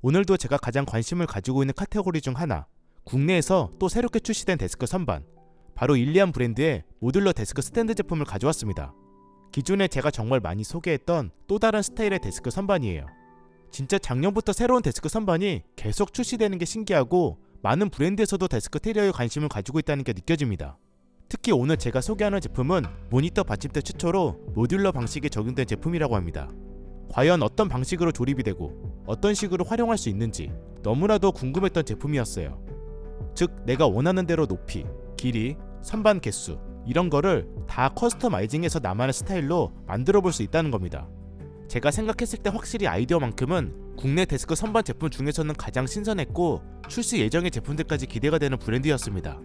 오늘도 제가 가장 관심을 가지고 있는 카테고리 중 하나, 국내에서 또 새롭게 출시된 데스크 선반, 바로 일리안 브랜드의 모듈러 데스크 스탠드 제품을 가져왔습니다. 기존에 제가 정말 많이 소개했던 또 다른 스타일의 데스크 선반이에요. 진짜 작년부터 새로운 데스크 선반이 계속 출시되는 게 신기하고 많은 브랜드에서도 데스크 테리어에 관심을 가지고 있다는 게 느껴집니다. 특히 오늘 제가 소개하는 제품은 모니터 받침대 최초로 모듈러 방식에 적용된 제품이라고 합니다. 과연 어떤 방식으로 조립이 되고 어떤 식으로 활용할 수 있는지 너무나도 궁금했던 제품이었어요. 즉 내가 원하는 대로 높이, 길이, 선반 개수 이런 거를 다 커스터마이징해서 나만의 스타일로 만들어 볼 수 있다는 겁니다. 제가 생각했을 때 확실히 아이디어만큼은 국내 데스크 선반 제품 중에서는 가장 신선했고 출시 예정의 제품들까지 기대가 되는 브랜드였습니다.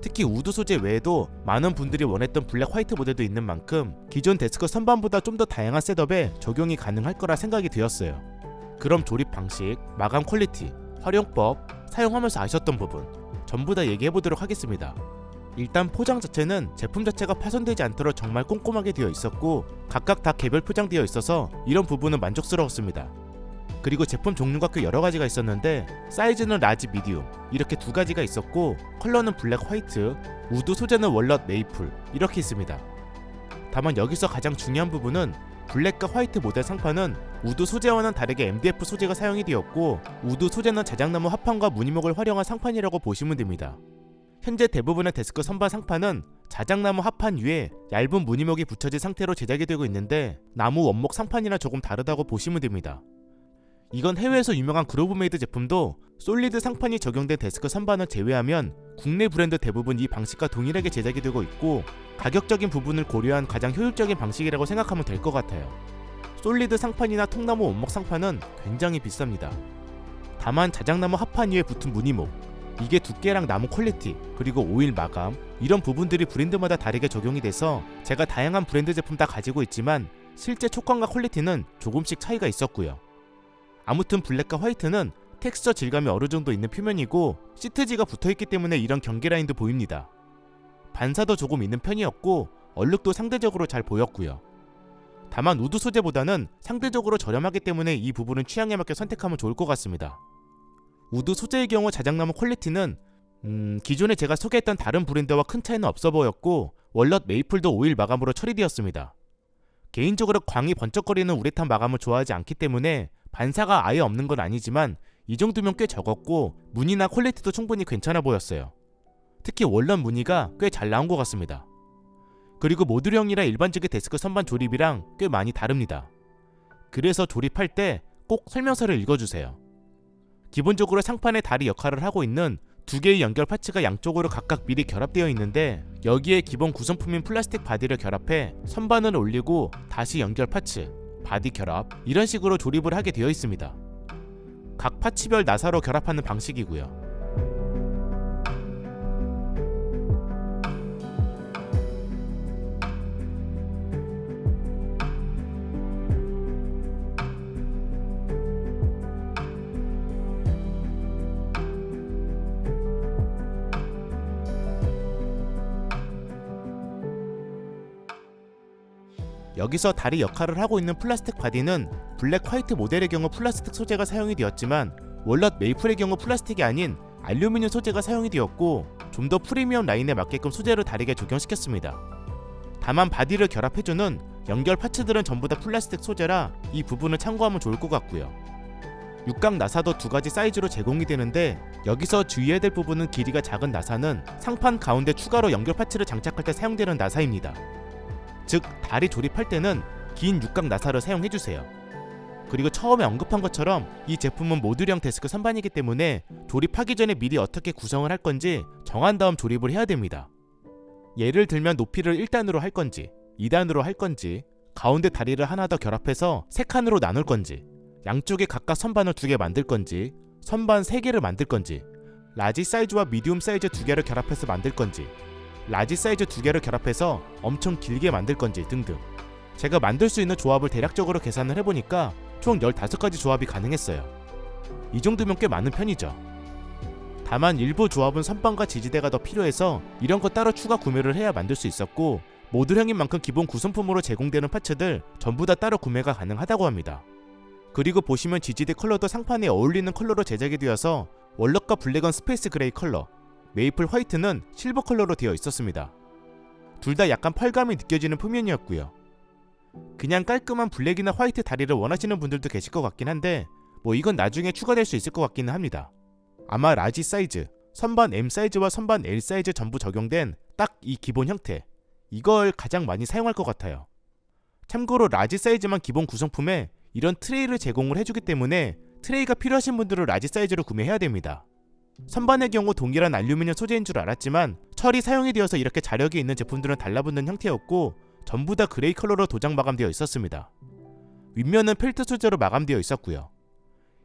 특히 우드 소재 외에도 많은 분들이 원했던 블랙 화이트 모델도 있는 만큼 기존 데스크 선반보다 좀 더 다양한 셋업에 적용이 가능할 거라 생각이 되었어요. 그럼 조립 방식, 마감 퀄리티, 활용법, 사용하면서 아셨던 부분 전부 다 얘기해보도록 하겠습니다. 일단 포장 자체는 제품 자체가 파손되지 않도록 정말 꼼꼼하게 되어 있었고 각각 다 개별 포장되어 있어서 이런 부분은 만족스러웠습니다. 그리고 제품 종류가 꽤 여러 가지가 있었는데 사이즈는 라지, 미디움 이렇게 두 가지가 있었고 컬러는 블랙, 화이트, 우드 소재는 월넛, 메이플 이렇게 있습니다. 다만 여기서 가장 중요한 부분은 블랙과 화이트 모델 상판은 우드 소재와는 다르게 MDF 소재가 사용이 되었고 우드 소재는 자작나무 합판과 무늬목을 활용한 상판이라고 보시면 됩니다. 현재 대부분의 데스크 선반 상판은 자작나무 합판 위에 얇은 무늬목이 붙여진 상태로 제작이 되고 있는데 나무 원목 상판이랑 조금 다르다고 보시면 됩니다. 이건 해외에서 유명한 그로브메이드 제품도 솔리드 상판이 적용된 데스크 선반을 제외하면 국내 브랜드 대부분 이 방식과 동일하게 제작이 되고 있고 가격적인 부분을 고려한 가장 효율적인 방식이라고 생각하면 될 것 같아요. 솔리드 상판이나 통나무 원목 상판은 굉장히 비쌉니다. 다만 자작나무 합판 위에 붙은 무늬목, 이게 두께랑 나무 퀄리티, 그리고 오일 마감 이런 부분들이 브랜드마다 다르게 적용이 돼서 제가 다양한 브랜드 제품 다 가지고 있지만 실제 촉감과 퀄리티는 조금씩 차이가 있었고요. 아무튼 블랙과 화이트는 텍스처 질감이 어느 정도 있는 표면이고 시트지가 붙어있기 때문에 이런 경계 라인도 보입니다. 반사도 조금 있는 편이었고 얼룩도 상대적으로 잘 보였고요. 다만 우드 소재보다는 상대적으로 저렴하기 때문에 이 부분은 취향에 맞게 선택하면 좋을 것 같습니다. 우드 소재의 경우 자작나무 퀄리티는 기존에 제가 소개했던 다른 브랜드와 큰 차이는 없어 보였고 월넛, 메이플도 오일 마감으로 처리되었습니다. 개인적으로 광이 번쩍거리는 우레탄 마감을 좋아하지 않기 때문에 반사가 아예 없는 건 아니지만 이 정도면 꽤 적었고 무늬나 퀄리티도 충분히 괜찮아 보였어요. 특히 월넛 무늬가 꽤 잘 나온 것 같습니다. 그리고 모듈형이라 일반적인 데스크 선반 조립이랑 꽤 많이 다릅니다. 그래서 조립할 때 꼭 설명서를 읽어주세요. 기본적으로 상판의 다리 역할을 하고 있는 두 개의 연결 파츠가 양쪽으로 각각 미리 결합되어 있는데 여기에 기본 구성품인 플라스틱 바디를 결합해 선반을 올리고 다시 연결 파츠, 바디 결합 이런 식으로 조립을 하게 되어 있습니다. 각 파츠별 나사로 결합하는 방식이고요. 여기서 다리 역할을 하고 있는 플라스틱 바디는 블랙 화이트 모델의 경우 플라스틱 소재가 사용이 되었지만 월넛 메이플의 경우 플라스틱이 아닌 알루미늄 소재가 사용이 되었고 좀 더 프리미엄 라인에 맞게끔 소재를 다르게 적용시켰습니다. 다만 바디를 결합해주는 연결 파츠들은 전부 다 플라스틱 소재라 이 부분을 참고하면 좋을 것 같고요. 육각 나사도 두 가지 사이즈로 제공이 되는데 여기서 주의해야 될 부분은 길이가 작은 나사는 상판 가운데 추가로 연결 파츠를 장착할 때 사용되는 나사입니다. 즉 다리 조립할 때는 긴 육각 나사를 사용해주세요. 그리고 처음에 언급한 것처럼 이 제품은 모듈형 데스크 선반이기 때문에 조립하기 전에 미리 어떻게 구성을 할 건지 정한 다음 조립을 해야 됩니다. 예를 들면 높이를 1단으로 할 건지 2단으로 할 건지 가운데 다리를 하나 더 결합해서 3칸으로 나눌 건지 양쪽에 각각 선반을 2개 만들 건지 선반 3개를 만들 건지 라지 사이즈와 미디움 사이즈 2개를 결합해서 만들 건지 라지 사이즈 2개를 결합해서 엄청 길게 만들 건지 등등 제가 만들 수 있는 조합을 대략적으로 계산을 해보니까 총 15가지 조합이 가능했어요. 이 정도면 꽤 많은 편이죠. 다만 일부 조합은 선반과 지지대가 더 필요해서 이런 거 따로 추가 구매를 해야 만들 수 있었고 모듈형인 만큼 기본 구성품으로 제공되는 파츠들 전부 다 따로 구매가 가능하다고 합니다. 그리고 보시면 지지대 컬러도 상판에 어울리는 컬러로 제작이 되어서 월럭과 블랙은 스페이스 그레이 컬러, 메이플 화이트는 실버 컬러로 되어 있었습니다. 둘 다 약간 펄감이 느껴지는 표면이었고요. 그냥 깔끔한 블랙이나 화이트 다리를 원하시는 분들도 계실 것 같긴 한데 뭐 이건 나중에 추가될 수 있을 것 같기는 합니다. 아마 라지 사이즈, 선반 M 사이즈와 선반 L 사이즈 전부 적용된 딱 이 기본 형태, 이걸 가장 많이 사용할 것 같아요. 참고로 라지 사이즈만 기본 구성품에 이런 트레이를 제공을 해주기 때문에 트레이가 필요하신 분들은 라지 사이즈로 구매해야 됩니다. 선반의 경우 동일한 알루미늄 소재인 줄 알았지만 철이 사용이 되어서 이렇게 자력이 있는 제품들은 달라붙는 형태였고 전부 다 그레이 컬러로 도장 마감되어 있었습니다. 윗면은 펠트 소재로 마감되어 있었고요.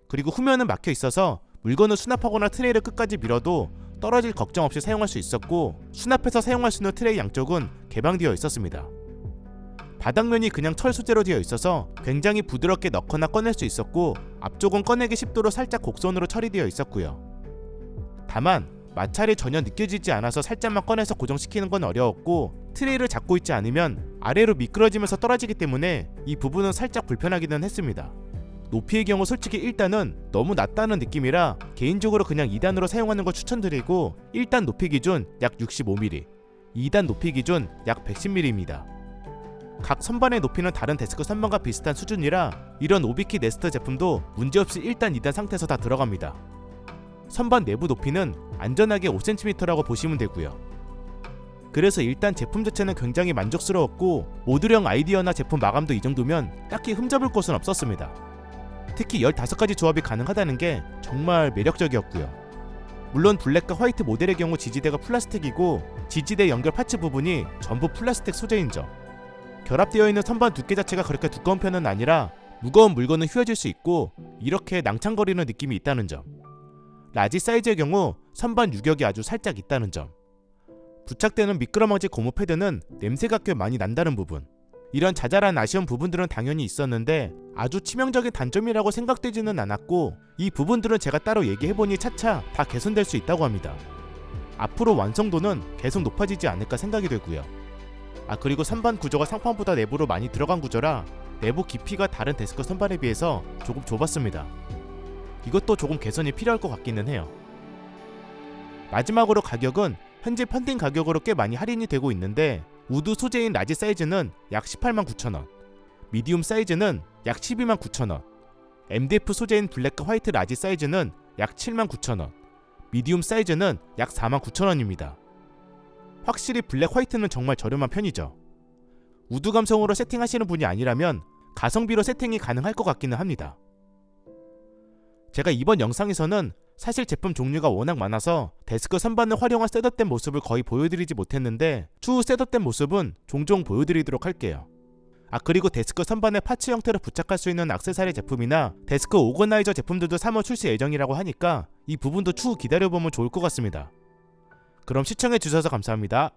그리고 후면은 막혀 있어서 물건을 수납하거나 트레이를 끝까지 밀어도 떨어질 걱정 없이 사용할 수 있었고 수납해서 사용할 수 있는 트레이 양쪽은 개방되어 있었습니다. 바닥면이 그냥 철 소재로 되어 있어서 굉장히 부드럽게 넣거나 꺼낼 수 있었고 앞쪽은 꺼내기 쉽도록 살짝 곡선으로 처리되어 있었고요. 다만 마찰이 전혀 느껴지지 않아서 살짝만 꺼내서 고정시키는 건 어려웠고 트레이를 잡고 있지 않으면 아래로 미끄러지면서 떨어지기 때문에 이 부분은 살짝 불편하기는 했습니다. 높이의 경우 솔직히 1단은 너무 낮다는 느낌이라 개인적으로 그냥 2단으로 사용하는 걸 추천드리고 1단 높이 기준 약 65mm, 2단 높이 기준 약 110mm입니다. 각 선반의 높이는 다른 데스크 선반과 비슷한 수준이라 이런 오비키 네스터 제품도 문제없이 1단, 2단 상태에서 다 들어갑니다. 선반 내부 높이는 안전하게 5cm라고 보시면 되고요. 그래서 일단 제품 자체는 굉장히 만족스러웠고 모듈형 아이디어나 제품 마감도 이 정도면 딱히 흠잡을 곳은 없었습니다. 특히 15가지 조합이 가능하다는 게 정말 매력적이었고요. 물론 블랙과 화이트 모델의 경우 지지대가 플라스틱이고 지지대 연결 파츠 부분이 전부 플라스틱 소재인 점, 결합되어 있는 선반 두께 자체가 그렇게 두꺼운 편은 아니라 무거운 물건은 휘어질 수 있고 이렇게 낭창거리는 느낌이 있다는 점, 라지 사이즈의 경우 선반 유격이 아주 살짝 있다는 점, 부착되는 미끄럼방지 고무 패드는 냄새가 꽤 많이 난다는 부분, 이런 자잘한 아쉬운 부분들은 당연히 있었는데 아주 치명적인 단점이라고 생각되지는 않았고 이 부분들은 제가 따로 얘기해보니 차차 다 개선될 수 있다고 합니다. 앞으로 완성도는 계속 높아지지 않을까 생각이 되고요. 그리고 선반 구조가 상판보다 내부로 많이 들어간 구조라 내부 깊이가 다른 데스크 선반에 비해서 조금 좁았습니다. 이것도 조금 개선이 필요할 것 같기는 해요. 마지막으로 가격은 현재 펀딩 가격으로 꽤 많이 할인이 되고 있는데 우드 소재인 라지 사이즈는 약 189,000원, 미디움 사이즈는 약 129,000원, MDF 소재인 블랙과 화이트 라지 사이즈는 약 79,000원, 미디움 사이즈는 약 49,000원입니다. 확실히 블랙 화이트는 정말 저렴한 편이죠. 우드 감성으로 세팅하시는 분이 아니라면 가성비로 세팅이 가능할 것 같기는 합니다. 제가 이번 영상에서는 사실 제품 종류가 워낙 많아서 데스크 선반을 활용한 셋업된 모습을 거의 보여드리지 못했는데 추후 셋업된 모습은 종종 보여드리도록 할게요. 그리고 데스크 선반에 파츠 형태로 부착할 수 있는 액세서리 제품이나 데스크 오거나이저 제품들도 3월 출시 예정이라고 하니까 이 부분도 추후 기다려보면 좋을 것 같습니다. 그럼 시청해주셔서 감사합니다.